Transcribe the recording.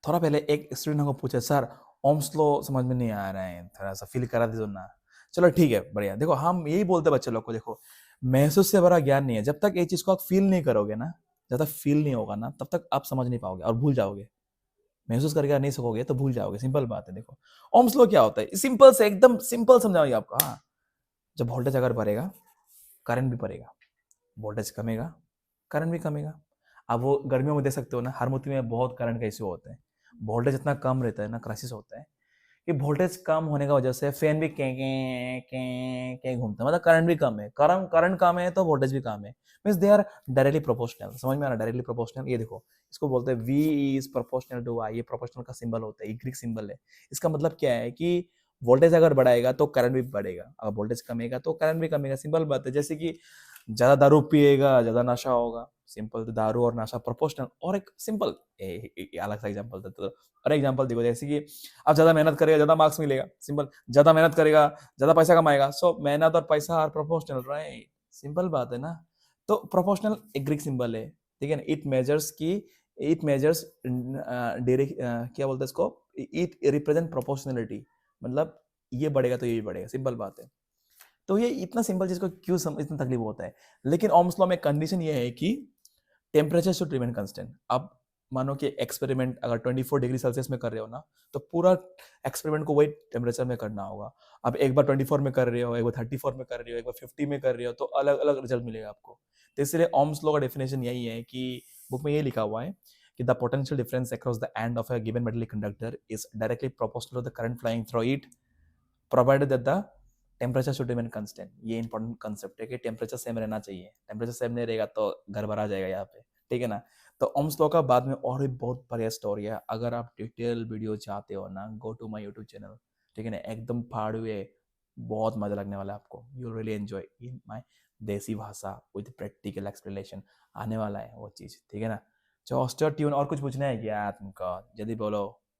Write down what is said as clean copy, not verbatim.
थोड़ा पहले एक स्टूडेंट को पूछा, सर ओम्स लॉ समझ में नहीं आ रहा है, थोड़ा सा फील करा दीजिए ना। चलो ठीक है, बढ़िया। देखो हम यही बोलते हैं बच्चे लोग को, देखो महसूस से बड़ा ज्ञान नहीं है। जब तक ये चीज को आप फील नहीं करोगे ना, जब तक फील नहीं होगा ना, तब तक आप समझ नहीं पाओगे और भूल जाओगे। महसूस करके नहीं सकोगे तो भूल जाओगे, सिंपल बात है। देखो ओम्स लॉ क्या होता है, सिंपल से एकदम सिंपल समझाऊंगी आपको। हाँ, जब वोल्टेज अगर बढ़ेगा, करंट भी बढ़ेगा। वोल्टेज कमेगा, करंट भी कमेगा। अब वो गर्मियों में देख सकते हो ना, हरमुति में बहुत करंट का इश्यू होता है। वोल्टेज इतना कम रहता है ना, क्राइसिस होता है कि वोल्टेज कम होने की वजह से फैन भी के घूमता है, मतलब करंट भी कम है। करंट कम है तो वोल्टेज भी कम है। Means they are directly proportional. समझ में आ रहा है? Directly proportional. ये देखो, इसको बोलते हैं V is proportional to I। ये प्रोपोर्शनल का सिंबल होता है, ये ग्रीक सिंबल है। इसका मतलब क्या है कि वोल्टेज अगर बढ़ाएगा तो करंट भी बढ़ेगा, अगर वोल्टेज कमेगा तो करंट भी कमेगा। सिंपल बात है। जैसे कि ज्यादा दारू पिएगा, ज्यादा नशा होगा। सिंपल, तो दारू और नशा प्रोपोर्शनल। और एक सिंपल अलग सा एग्जांपल देता हूं। और एग्जांपल देखो, जैसे कि आप ज्यादा मेहनत करेगा, ज्यादा मार्क्स मिलेगा। सिंपल, ज्यादा मेहनत करेगा, ज्यादा पैसा कमाएगा। सो मेहनत और पैसा आर प्रोपोर्शनल, राइट? सिंपल बात है ना। तो प्रोपोर्शनल एक ग्रीक सिंबल है, ठीक है ना। इट मेजर्स की, इट मेजर्स डायरेक्ट, क्या बोलते हैं इसको, इट रिप्रेजेंट प्रोपोर्शनलिटी। मतलब ये बढ़ेगा तो ये भी बढ़ेगा, सिंपल बात है। तो ये इतना सिंपल चीज को क्यों इतना तकलीफ होता है? लेकिन ओम्स लॉ में कंडीशन ये है कि टेम्परेचर शुड रिमेन कांस्टेंट। अब मानो कि एक्सपेरिमेंट अगर 24 डिग्री सेल्सियस में कर रहे हो ना, तो पूरा एक्सपेरिमेंट को वही टेम्परेचर में करना होगा। अब एक बार 24 में कर रहे हो, एक बार 34 में कर रहे हो, एक बार 50 में कर रहे हो, तो अलग अलग रिजल्ट मिलेगा आपको। तो इसलिए ओम्स लॉ का डेफिनेशन यही है कि बुक में ये लिखा हुआ है कि the potential difference across the end of a given metallic conductor is directly proportional to the current flying through it, provided that the temperature should remain constant. ये इंपॉर्टेंट कंसेप्ट है कि टेम्परेचर सेम रहना चाहिए। Temperature same नहीं रहेगा तो गड़बड़ आ जाएगा यहाँ पे, ठीक है ना। तो ओम्स लॉ का बाद में और भी बहुत बढ़िया स्टोरी है। अगर आप डिटेल वीडियो चाहते हो ना, go to my YouTube channel, ठीक है ना। एकदम फाड़ हुए, बहुत मजा लगने वाला है आपको। You really enjoy in my देसी भाषा विद प्रैक्टिकल एक्सप्लेनेशन आने वाला है वो चीज, ठीक है ना। चलो स्टे ट्यून। और कुछ पूछना है क्या तुमको? जल्दी बोलो।